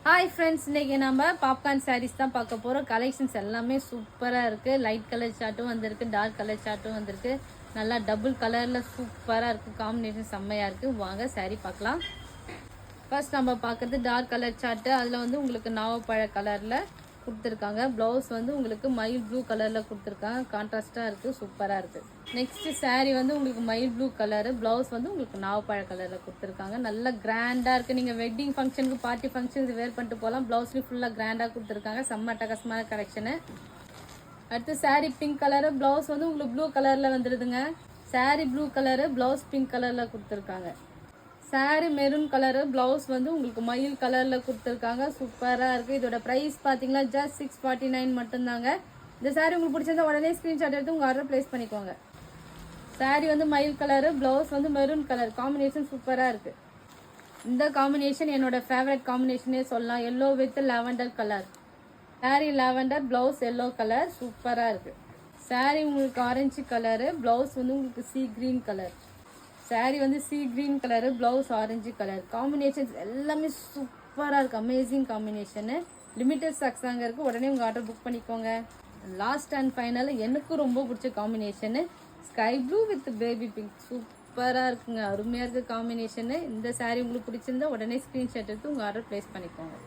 Hi friends, இன்றைக்கி நம்ம popcorn saris தான் பார்க்க போகிறோம். கலெக்ஷன்ஸ் எல்லாமே சூப்பராக இருக்குது. லைட் கலர் சார்ட்டும் வந்திருக்கு, டார்க் கலர் சார்ட்டும் வந்திருக்கு. நல்லா டபுள் கலரில் சூப்பராக இருக்குது. காம்பினேஷன் செம்மையாக இருக்குது. வாங்க சாரீ பார்க்கலாம். ஃபர்ஸ்ட் நம்ம பார்க்குறது டார்க் கலர் சார்ட்டு. அதில் வந்து உங்களுக்கு நாவப்பழ கலரில் கொடுத்துருக்காங்க. ப்ளவுஸ் வந்து உங்களுக்கு மயில் ப்ளூ கலரில் கொடுத்துருக்காங்க. கான்ட்ராஸ்டாக இருக்குது, சூப்பராக இருக்குது. நெக்ஸ்ட்டு சாரீ வந்து உங்களுக்கு மயில் ப்ளூ கலரு, ப்ளவுஸ் வந்து உங்களுக்கு நாவப்பழ கலரில் கொடுத்துருக்காங்க. நல்லா கிராண்டாக இருக்குது. நீங்கள் வெட்டிங் ஃபங்க்ஷனுக்கு, பார்ட்டி ஃபங்க்ஷனுக்கு வேர் பண்ணிட்டு போகலாம். ப்ளவுஸ்லேயும் ஃபுல்லாக கிராண்டாக கொடுத்துருக்காங்க. செம்ம அட்டகாசமான கலெக்ஷனு. அடுத்து சாரீ பிங்க் கலரு, ப்ளவுஸ் வந்து உங்களுக்கு ப்ளூ கலரில் வந்துடுதுங்க. Sari blue colour, blouse pink கலரில் கொடுத்துருக்காங்க. சாரீ மெரூன் கலரு, ப்ளவுஸ் வந்து உங்களுக்கு மயில் கலரில் கொடுத்துருக்காங்க. சூப்பராக இருக்குது. இதோட ப்ரைஸ் பார்த்தீங்கன்னா ஜஸ்ட் 649 மட்டும்தாங்க. இந்த சாரீ உங்களுக்கு பிடிச்சிருந்தா உடனே ஸ்க்ரீன்ஷாட் எடுத்து உங்கள் ஆர்டர் ப்ளேஸ் பண்ணிக்கோங்க. சாரீ வந்து மயில் கலரு, ப்ளவுஸ் வந்து மெரூன் கலர். காம்பினேஷன் சூப்பராக இருக்குது. இந்த காம்பினேஷன் என்னோட ஃபேவரட் காம்பினேஷனே சொல்லலாம். Yellow with lavender colour. Sari lavender, blouse yellow colour, சூப்பராக இருக்குது. சாரீ உங்களுக்கு ஆரஞ்சு கலரு, ப்ளவுஸ் வந்து உங்களுக்கு சீ க்ரீன் கலர். சாரீ வந்து sea green colour, blouse orange colour. Combinations எல்லாமே சூப்பராக இருக்குது. Amazing combination. லிமிட்டட் ஸ்டாக்ஸ் தாங்க இருக்குது. உடனே உங்கள் ஆர்டர் புக் பண்ணிக்கோங்க. லாஸ்ட் அண்ட் ஃபைனல் எனக்கும் ரொம்ப பிடிச்ச combination sky blue with baby pink. சூப்பராக இருக்குங்க. அருமையாக இருக்குது காம்பினேஷனு. இந்த சாரீ உங்களுக்கு பிடிச்சிருந்தா உடனே ஸ்க்ரீன்ஷாட் எடுத்து உங்கள் ஆர்டர் ப்ளேஸ் பண்ணிக்கோங்க.